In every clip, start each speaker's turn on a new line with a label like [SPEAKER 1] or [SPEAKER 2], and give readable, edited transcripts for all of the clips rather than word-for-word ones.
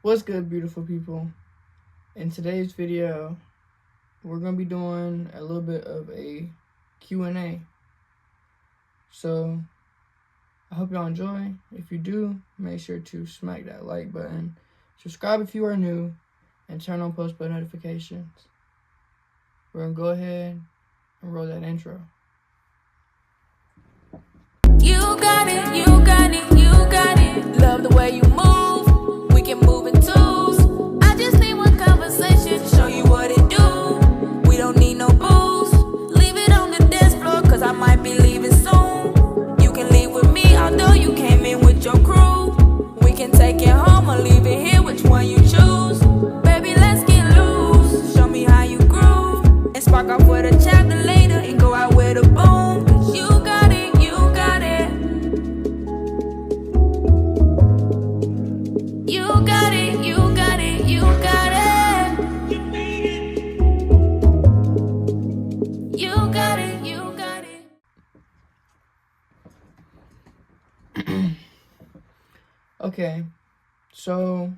[SPEAKER 1] What's good, beautiful people? In today's video, we're going to be doing a little bit of a Q&A. So, I hope y'all enjoy. If you do, make sure to smack that like button. Subscribe if you are new, and turn on post bell notifications. We're going to go ahead and roll that intro.
[SPEAKER 2] You got it, you got it, you got it. Love the way you move, we can move in twos. I just need one conversation to show you what it do. We don't need no booze, leave it on the dance floor, cause I might be leaving soon. You can leave with me, although you came in with your crew. We can take it home or leave it here, which one you choose. Baby, let's get loose, show me how you groove. And spark off with a chapter later and go out with a boom. Cause you got it, you got it. You got it, you got it, you got it. You got it, you got it.
[SPEAKER 1] Okay, so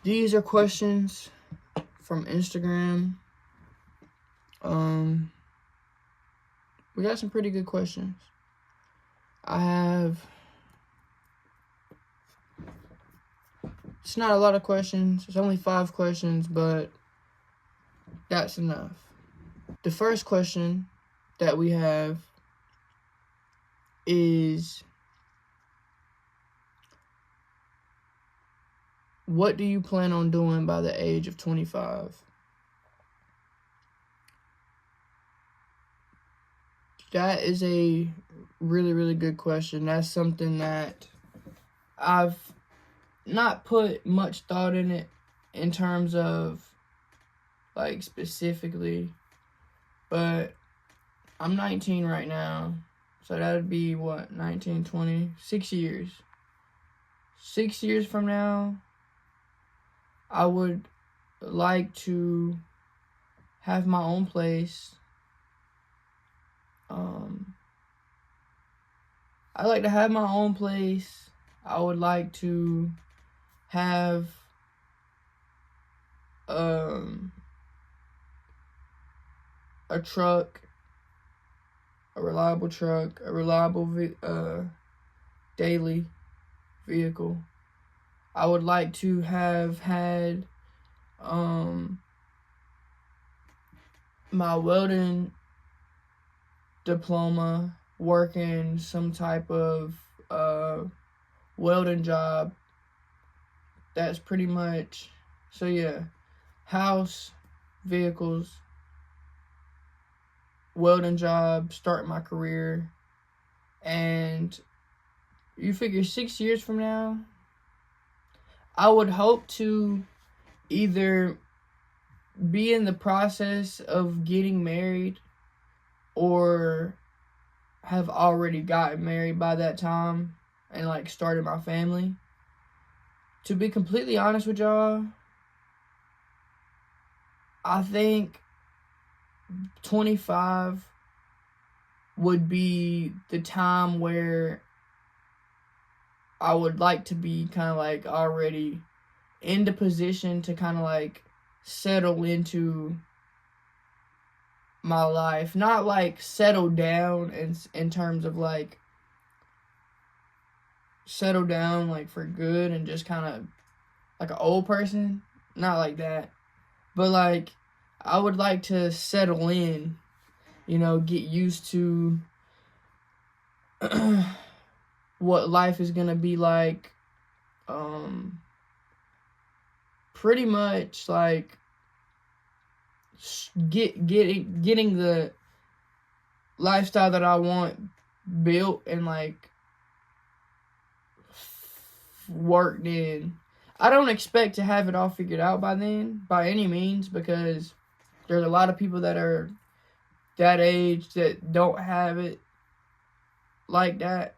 [SPEAKER 1] these are questions from Instagram. We got some pretty good questions. It's not a lot of questions. It's only 5 questions, but that's enough. The first question that we have is, what do you plan on doing by the age of 25? That is a really, really good question. That's something that I've not put much thought in it in terms of, like, specifically. But I'm 19 right now. So that would be, what, 19, 20? 6 years. 6 years from now, I would like to have my own place. I'd like to have my own place. I would like to have a truck, a reliable truck, a reliable daily vehicle. I would like to have had my welding diploma, working some type of welding job. That's pretty much, so yeah, house, vehicles, welding job, start my career. And you figure 6 years from now, I would hope to either be in the process of getting married or have already gotten married by that time and, like, started my family. To be completely honest with y'all, I think 25 would be the time where I would like to be kind of, like, already in the position to kind of, like, settle into my life. Not, like, settle down in terms of, like, settle down, like, for good and just kind of like an old person. Not like that. But, like, I would like to settle in, you know, get used to what life is gonna be like. Pretty much, like, getting the lifestyle that I want built and, like, worked in. I don't expect to have it all figured out by then, by any means, because there's a lot of people that are that age that don't have it like that.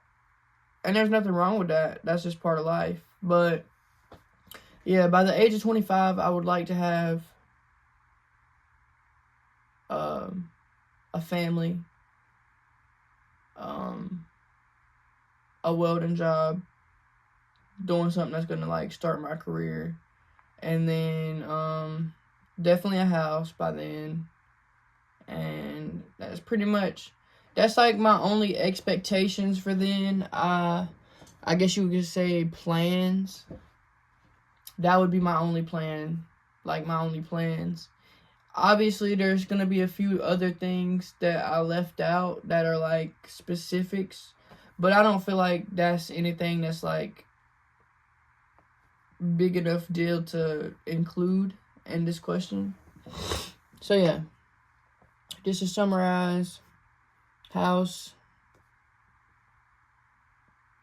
[SPEAKER 1] And there's nothing wrong with that. That's just part of life. But yeah, by the age of 25, I would like to have a family, a welding job, doing something that's gonna like start my career, and then definitely a house by then, and that's like my only expectations for then. I guess you could say plans. That would be my only plan, like my only plans. Obviously, there's gonna be a few other things that I left out that are like specifics, but I don't feel like that's anything that's like big enough deal to include in this question. So yeah, just to summarize, house,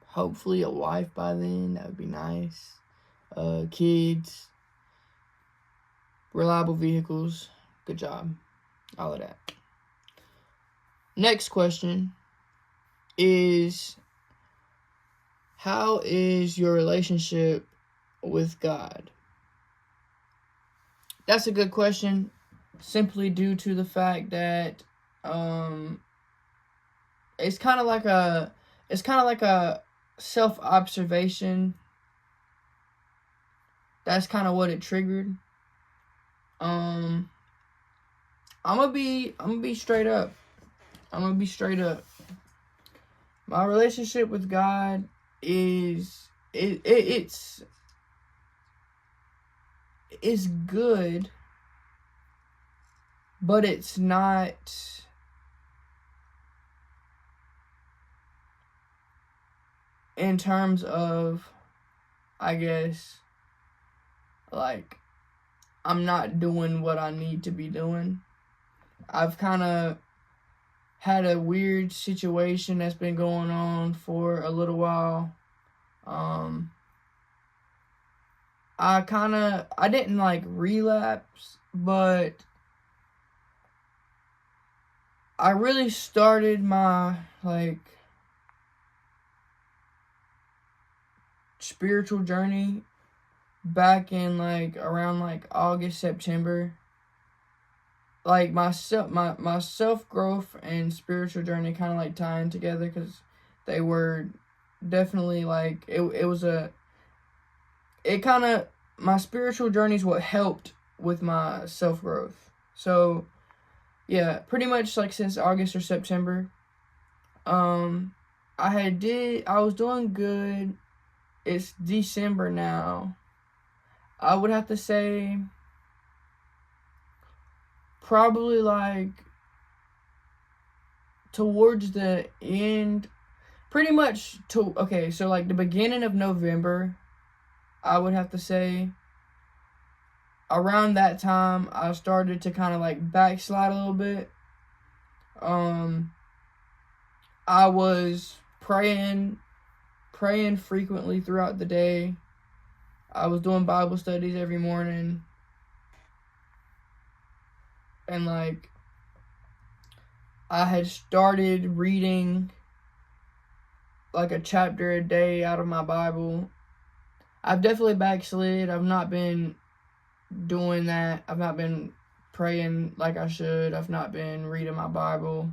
[SPEAKER 1] hopefully a wife by then, that would be nice. Kids, reliable vehicles, good job, all of that. Next question is, how is your relationship with God? That's a good question, simply due to the fact that it's kind of like a self-observation. That's kind of what it triggered. I'm gonna be straight up. My relationship with God is it's good, but it's not in terms of, I guess, like, I'm not doing what I need to be doing. I've kind of had a weird situation that's been going on for a little while. I didn't like relapse, but I really started my like spiritual journey back in like around like August, September. Like my self growth and spiritual journey kind of like tying together, because they were definitely like my spiritual journey is what helped with my self growth. So yeah, pretty much like since August or September, I was doing good. It's December now. I would have to say probably like towards the end, so like the beginning of November, I would have to say around that time I started to kind of like backslide a little bit. I was praying frequently throughout the day. I was doing Bible studies every morning. And like I had started reading like a chapter a day out of my Bible. I've definitely backslid. I've not been doing that. I've not been praying like I should. I've not been reading my Bible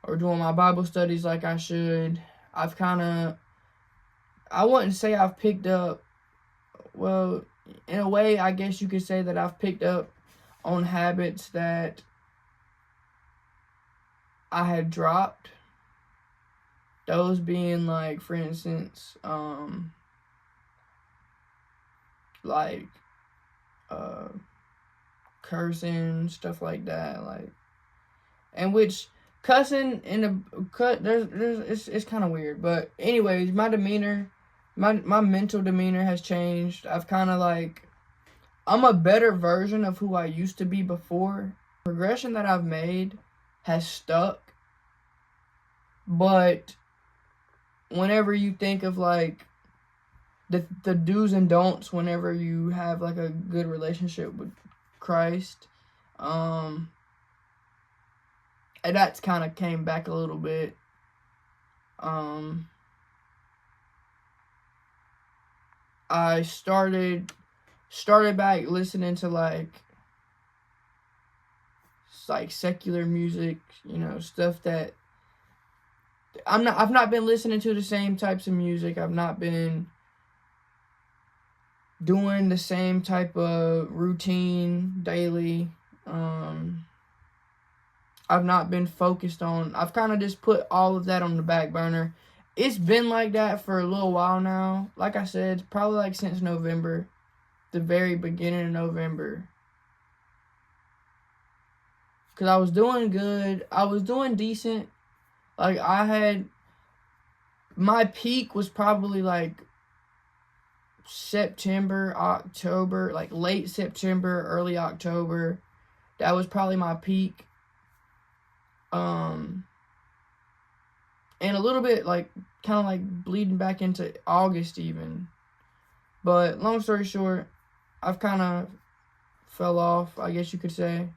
[SPEAKER 1] or doing my Bible studies like I should. I wouldn't say I've picked up, well, in a way, I guess you could say that I've picked up on habits that I had dropped. Those being like, for instance, cursing, stuff like that, like, and which cussing in the cut, it's kind of weird, but anyways, my demeanor, my mental demeanor has changed. I've kind of like, I'm a better version of who I used to be before. Progression that I've made has stuck, but whenever you think of like the do's and don'ts, whenever you have like a good relationship with Christ, and that's kind of came back a little bit. I started back listening to like secular music, stuff that I've not been listening to the same types of music. I've not been doing the same type of routine daily. I've not been focused on, I've kind of just put all of that on the back burner. It's been like that for a little while now. Like I said, probably like since November, the very beginning of November. Because I was doing good. I was doing decent. Like, my peak was probably like September, October, like late September, early October. That was probably my peak. And a little bit like kind of like bleeding back into August even. But long story short, I've kind of fell off, I guess you could say.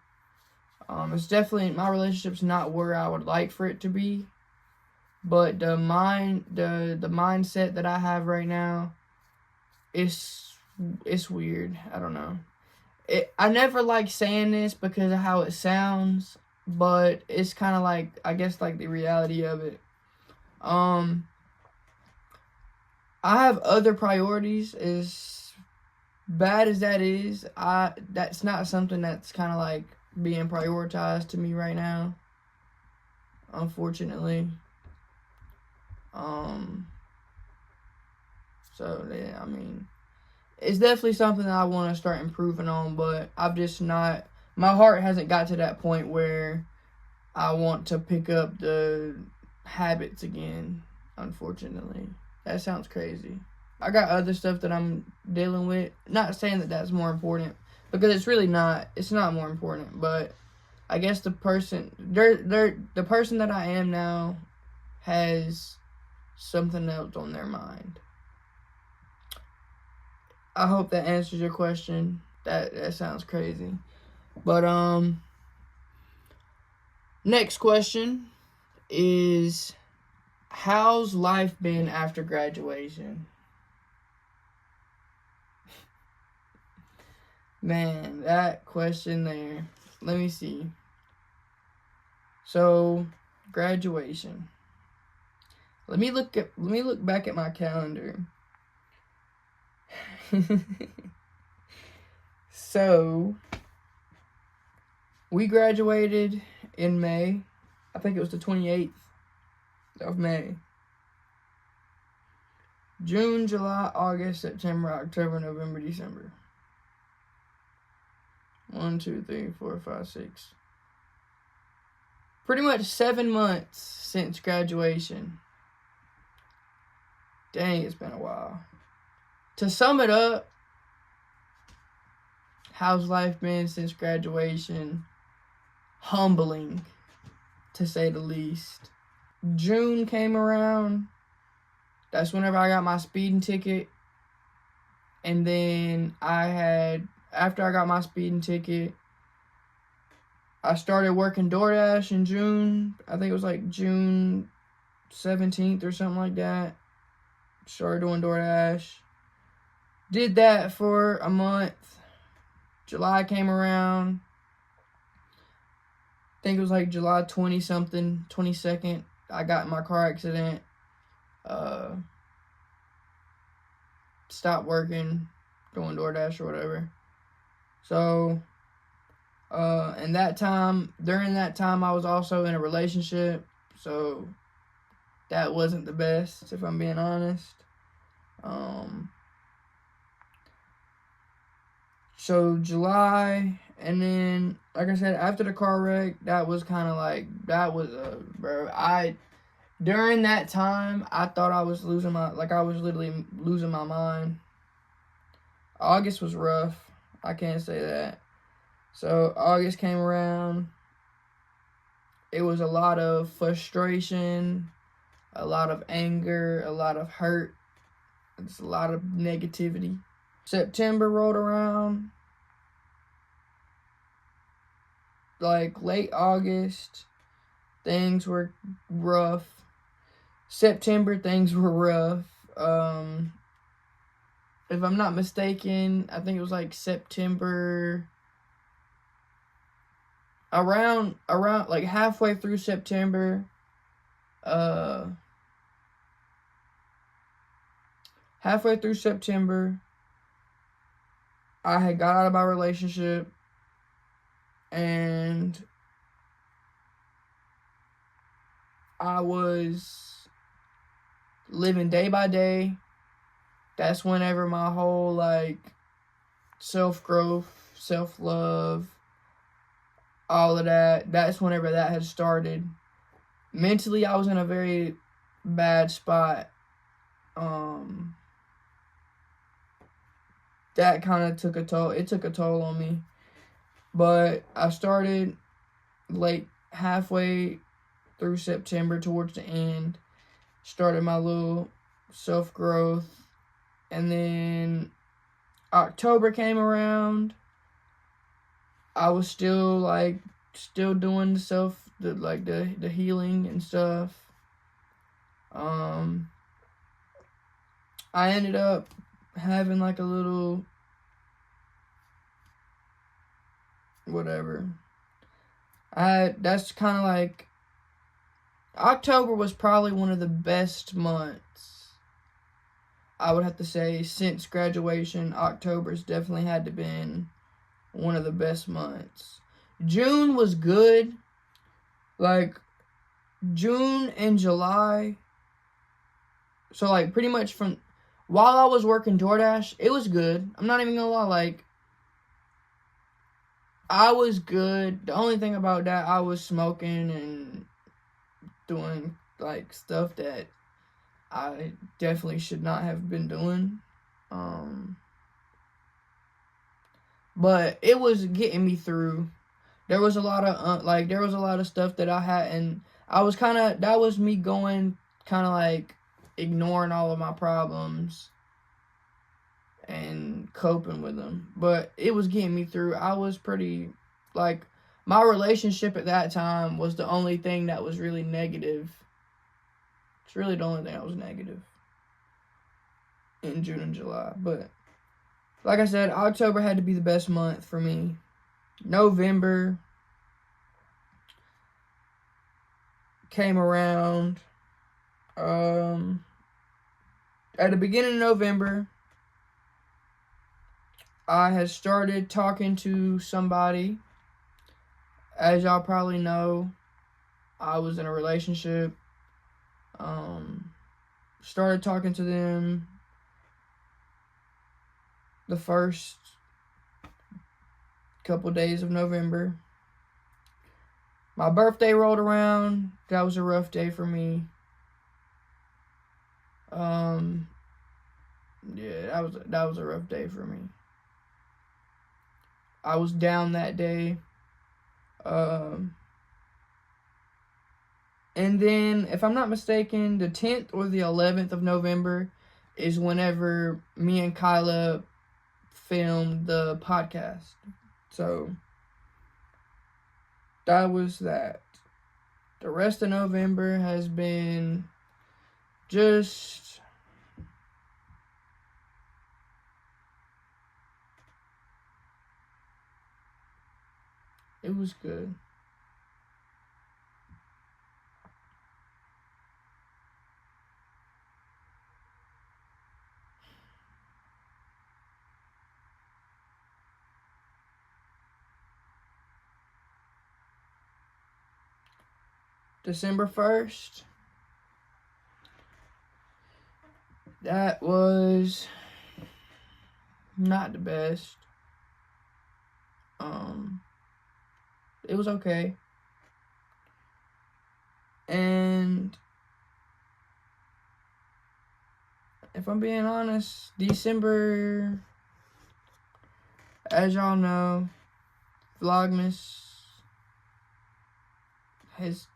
[SPEAKER 1] It's definitely, my relationship's not where I would like for it to be. But the mindset that I have right now, it's weird. I don't know. I never like saying this because of how it sounds, but it's kind of like, I guess, like the reality of it. I have other priorities. As bad as that is, that's not something that's kind of like being prioritized to me right now, unfortunately. So yeah, I mean, it's definitely something that I want to start improving on, but I've just not, my heart hasn't got to that point where I want to pick up the habits again, unfortunately. That sounds crazy. I got other stuff that I'm dealing with. Not saying that that's more important, because it's really not. It's not more important, but I guess the person that I am now has something else on their mind. I hope that answers your question. That sounds crazy. But next question is, how's life been after graduation? Man, that question there. Let me see. So, graduation. Let me look back at my calendar. So, we graduated in May. I think it was the 28th of May. June, July, August, September, October, November, December. 1, 2, 3, 4, 5, 6. Pretty much 7 months since graduation. Dang, it's been a while. To sum it up, how's life been since graduation? Humbling, to say the least. June came around. That's whenever I got my speeding ticket. And then after I got my speeding ticket, I started working DoorDash in June. I think it was like June 17th or something like that. Started doing DoorDash. Did that for a month. July came around. I think it was like July 20-something, 22nd. I got in my car accident. Stopped working, doing DoorDash or whatever. So, and during that time, I was also in a relationship. So, that wasn't the best, if I'm being honest. So July, and then, like I said, after the car wreck, that was kind of like, during that time, I thought I was I was literally losing my mind. August was rough. I can't say that. So August came around. It was a lot of frustration, a lot of anger, a lot of hurt. It's a lot of negativity. September rolled around. Like late August, things were rough. September, things were rough. If I'm not mistaken, I think it was like September, around like halfway through September, I had got out of my relationship and I was living day by day. That's whenever my whole, like, self-growth, self-love, all of that's whenever that had started. Mentally, I was in a very bad spot. That kind of took a toll. It took a toll on me. But I started halfway through September, towards the end, started my little self-growth. And then October came around. I was still doing the healing and stuff. I ended up having like a little whatever. That's kind of like, October was probably one of the best months, I would have to say, since graduation. October's definitely had to been one of the best months. June was good. Like, June and July. So, like, pretty much from while I was working DoorDash, it was good. I'm not even gonna lie. Like, I was good. The only thing about that, I was smoking and doing, like, stuff that I definitely should not have been doing. But it was getting me through. There was a lot of stuff that I had, and that was me going kind of like ignoring all of my problems and coping with them. But it was getting me through. I was pretty, like, my relationship at that time was the only thing that was really negative. It's really the only thing that was negative in June and July. But like I said, October had to be the best month for me. November came around. At the beginning of November, I had started talking to somebody. As y'all probably know, I was in a relationship. Started talking to them the first couple days of November. My birthday rolled around. That was a rough day for me. Yeah, that was a rough day for me. I was down that day. And then, if I'm not mistaken, the 10th or the 11th of November is whenever me and Kyla filmed the podcast. So, that was that. The rest of November has been just it was good. December 1st, that was not the best. It was okay. And if I'm being honest, December, as y'all know, Vlogmas has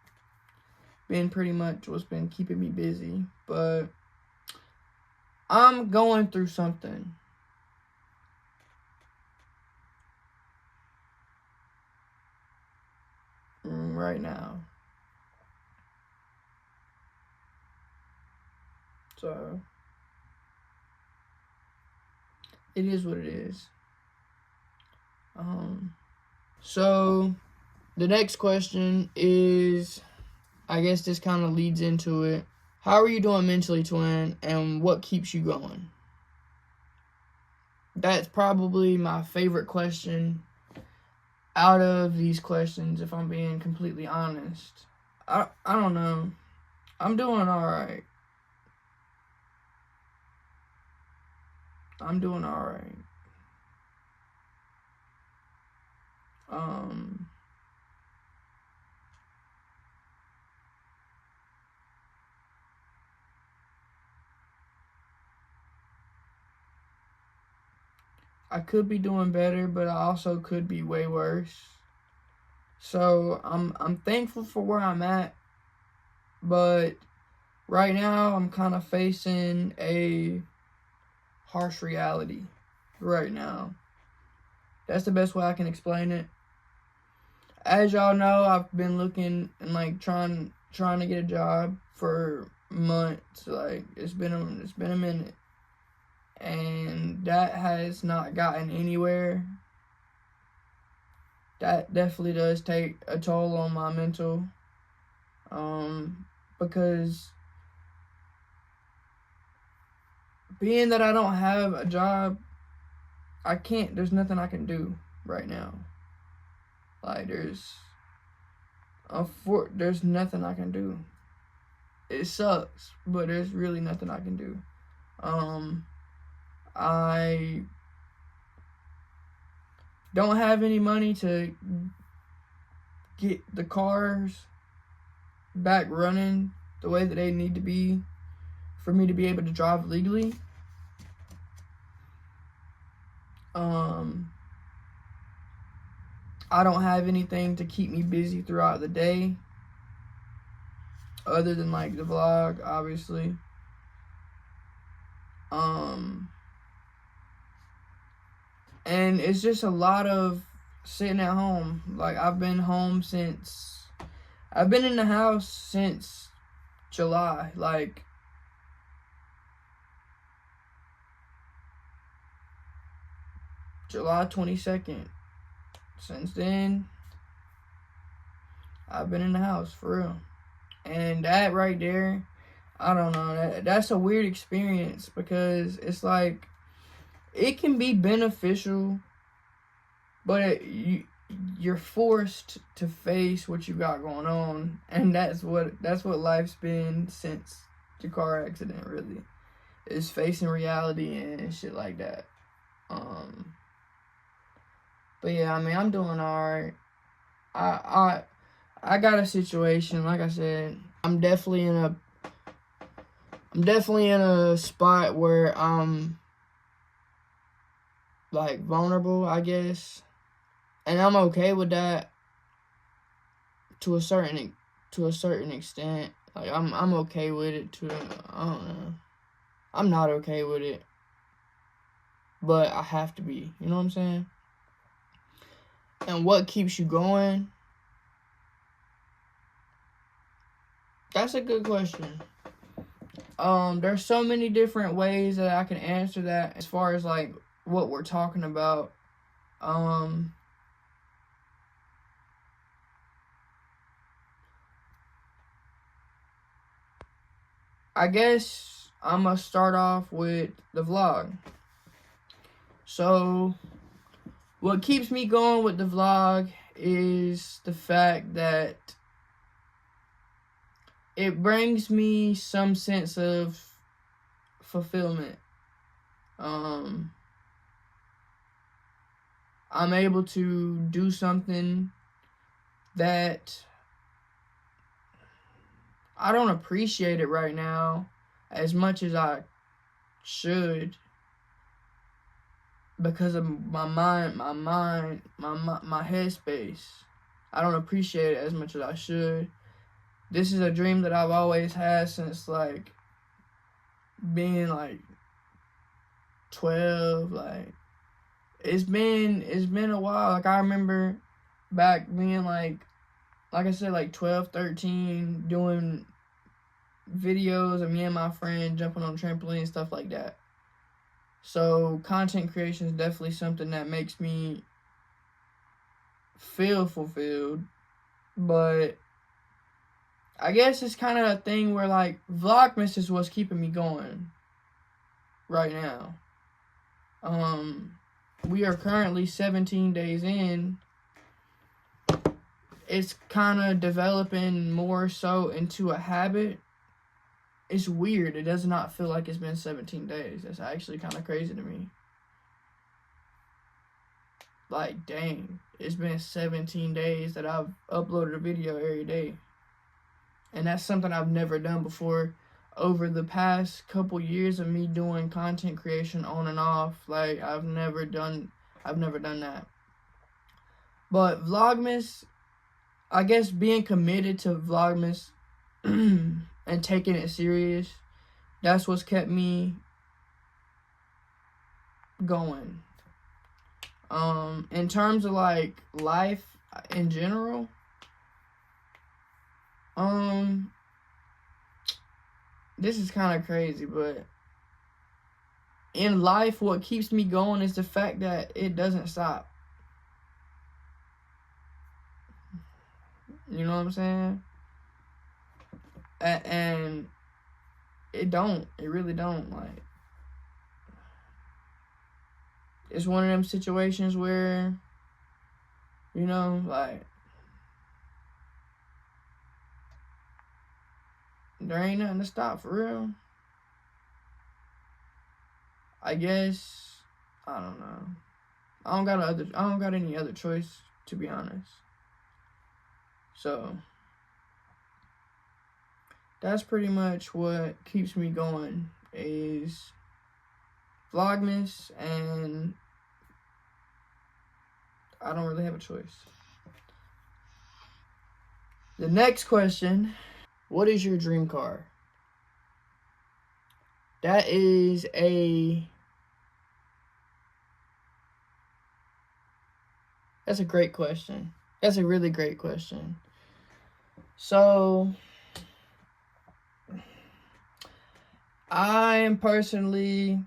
[SPEAKER 1] been pretty much what's been keeping me busy. But I'm going through something. Right now. So, it is what it is. So, the next question is, I guess this kind of leads into it. How are you doing mentally, twin, and what keeps you going? that's probably my favorite question out of these questions, if I'm being completely honest. I don't know. I'm doing alright. I'm doing alright. I could be doing better, but I also could be way worse. So I'm thankful for where I'm at, but right now I'm kind of facing a harsh reality right now. That's the best way I can explain it. As y'all know, I've been looking and like trying to get a job for months. Like it's been a minute, and that has not gotten anywhere. That definitely does take a toll on my mental, because being that I don't have a job, there's nothing I can do right now. Like there's nothing I can do. It sucks, but there's really nothing I can do. I don't have any money to get the cars back running the way that they need to be for me to be able to drive legally. I don't have anything to keep me busy throughout the day other than like the vlog, obviously. And it's just a lot of sitting at home. Like I've been in the house since July, like July 22nd. Since then, I've been in the house for real. And that right there, I don't know, that's a weird experience, because it's like it can be beneficial, but you're forced to face what you got going on, and that's what life's been since the car accident, really, is facing reality and shit like that. But yeah, I mean, I'm doing alright. I got a situation, like I said, I'm definitely in a spot where I'm like vulnerable, I guess. And I'm okay with that to a certain extent. Like I'm okay with it I don't know. I'm not okay with it, but I have to be. You know what I'm saying? And what keeps you going? That's a good question. There's so many different ways that I can answer that as far as like what we're talking about. I guess I'm gonna start off with the vlog. So what keeps me going with the vlog is the fact that it brings me some sense of fulfillment. I'm able to do something that I don't appreciate it right now as much as I should, because of my headspace. I don't appreciate it as much as I should. This is a dream that I've always had since like being like 12. Like it's been a while. Like I remember back being like I said, like 12, 13, doing videos of me and my friend jumping on trampoline, stuff like that. So content creation is definitely something that makes me feel fulfilled. But I guess it's kind of a thing where like Vlogmas is what's keeping me going right now. We are currently 17 days in. It's kind of developing more so into a habit. It's weird. It does not feel like it's been 17 days. That's actually kind of crazy to me. Like, dang, it's been 17 days that I've uploaded a video every day. And that's something I've never done before. Over the past couple years of me doing content creation on and off, like, I've never done that. But Vlogmas, I guess being committed to Vlogmas and taking it serious, that's what's kept me going. In terms of like life in general, this is kind of crazy, but in life, what keeps me going is the fact that it doesn't stop. You know what I'm saying? And it really don't. Like, it's one of them situations where, you know, like, there ain't nothing to stop, for real. I guess, I don't know. I don't got any other choice, to be honest. So that's pretty much what keeps me going, is Vlogmas, and I don't really have a choice. The next question, what is your dream car? That's a great question. That's a really great question. So, I am personally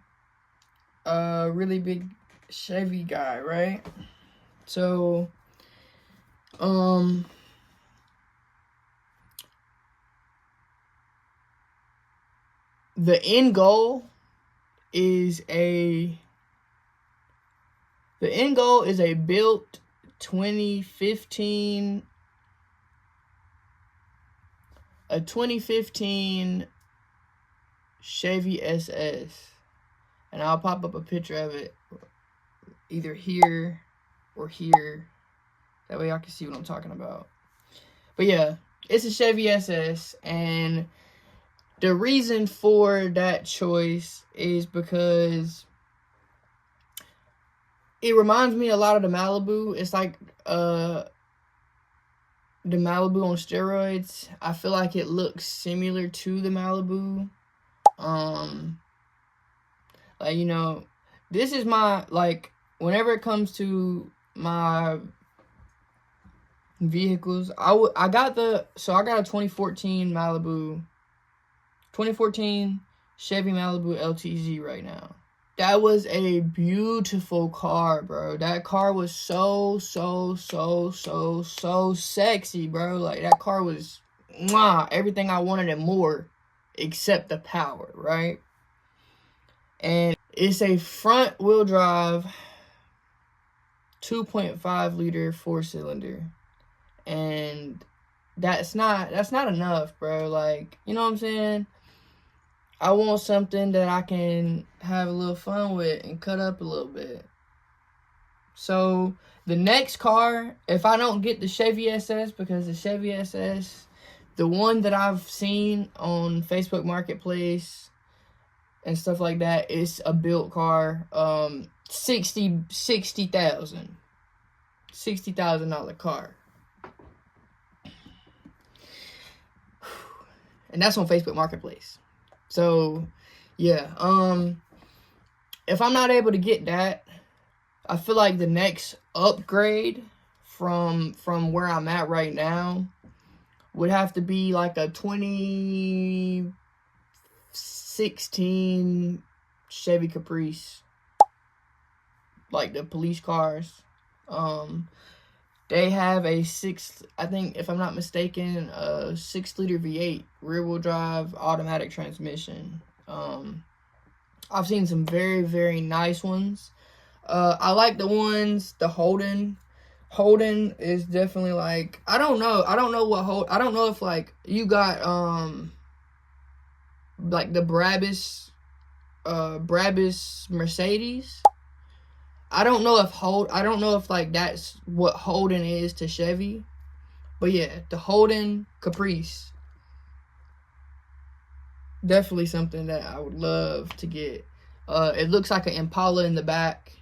[SPEAKER 1] a really big Chevy guy, right? So, the end goal is a built 2015 Chevy SS, and I'll pop up a picture of it either here or here, that way y'all can see what I'm talking about. But yeah, it's a Chevy SS, and the reason for that choice is because it reminds me a lot of the Malibu. It's like the Malibu on steroids. I feel like it looks similar to the Malibu. Like, you know, this is my, like, whenever it comes to my vehicles, I got a 2014 Chevy Malibu LTZ right now. That was a beautiful car, bro. That car was so sexy, bro. Like, that car was everything I wanted and more, except the power, right? And it's a front wheel drive 2.5 liter 4-cylinder. And that's not enough, bro. Like, you know what I'm saying? I want something that I can have a little fun with and cut up a little bit. So the next car, if I don't get the Chevy SS, because the Chevy SS, the one that I've seen on Facebook Marketplace and stuff like that, is a built car, $60,000 car. And that's on Facebook Marketplace. So, yeah, if I'm not able to get that, I feel like the next upgrade from where I'm at right now would have to be like a 2016 Chevy Caprice, like the police cars. They have I think, if I'm not mistaken, a 6-liter V8 rear-wheel drive automatic transmission. I I've seen some very, very nice ones. I like the ones, the Holden. Holden is definitely like, I don't know if like you got like the Brabus Mercedes. I don't know if like that's what Holden is to Chevy. But yeah, the Holden Caprice. Definitely something that I would love to get. It looks like an Impala in the back,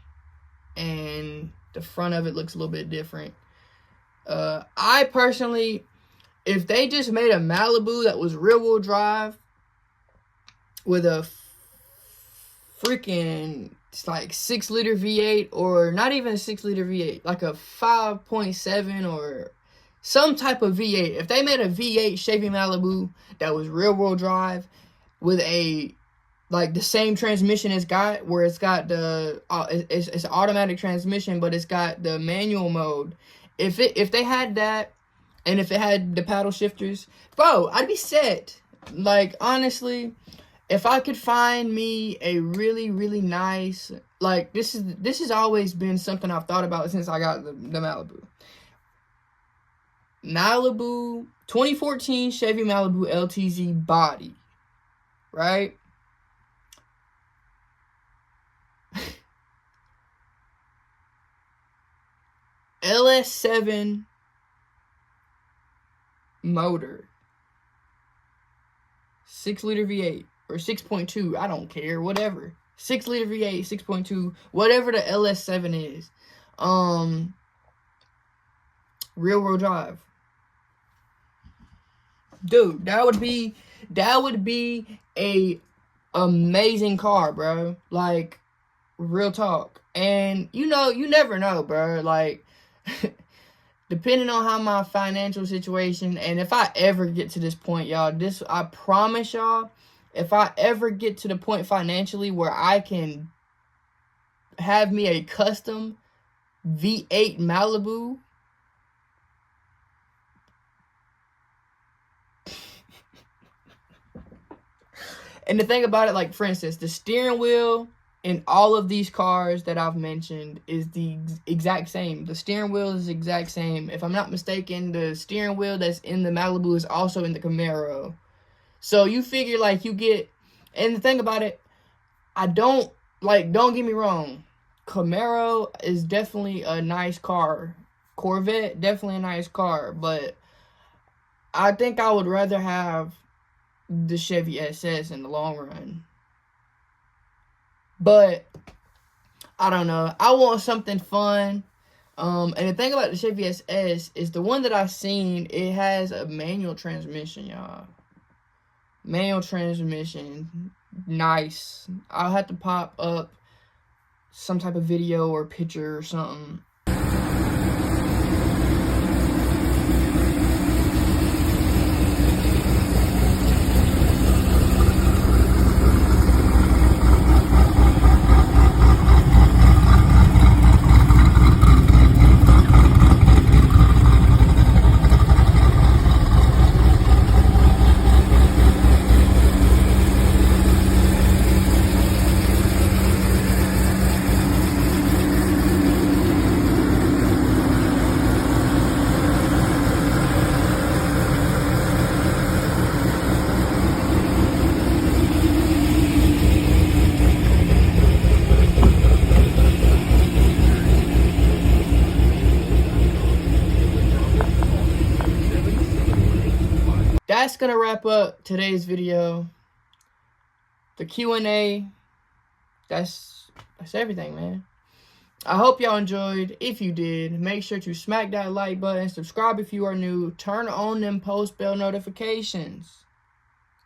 [SPEAKER 1] and the front of it looks a little bit different. I personally, if they just made a Malibu that was rear-wheel drive with a freaking, it's like 6-liter V8, or not even a 6-liter V8, like a 5.7 or some type of V8. If they made a V8 Chevy Malibu that was rear-wheel drive with a, like, the same transmission it's got, where it's got the it's an automatic transmission, but it's got the manual mode. If they had that, and if it had the paddle shifters, bro, I'd be set. Like, honestly, if I could find me a really, really nice, like, this has always been something I've thought about since I got the Malibu. Malibu 2014 Chevy Malibu LTZ body, right? LS7 motor, 6-liter V8 or 6.2, I don't care, whatever. 6-liter V8, 6.2, whatever the LS7 is. Rear-wheel drive. Dude, that would be a amazing car, bro. Like, real talk. And you know, you never know, bro. Like, depending on how my financial situation, and if I ever get to this point, y'all, I promise y'all, if I ever get to the point financially where I can have me a custom V8 Malibu, and the thing about it, like, for instance, the steering wheel in all of these cars that I've mentioned is the exact same. The steering wheel is the exact same. If I'm not mistaken, the steering wheel that's in the Malibu is also in the Camaro. So you figure, like, you get, and the thing about it, don't get me wrong, Camaro is definitely a nice car. Corvette, definitely a nice car, but I think I would rather have the Chevy SS in the long run. But I don't know, I want something fun. And the thing about the Chevy SS is the one that I've seen, it has a manual transmission, y'all. Manual transmission, nice. I'll have to pop up some type of video or picture or something. That's gonna wrap up today's video. The Q&A. That's everything, man. I hope y'all enjoyed. If you did, make sure to smack that like button, subscribe if you are new, turn on them post bell notifications.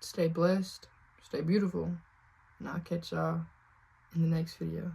[SPEAKER 1] Stay blessed, stay beautiful, and I'll catch y'all in the next video.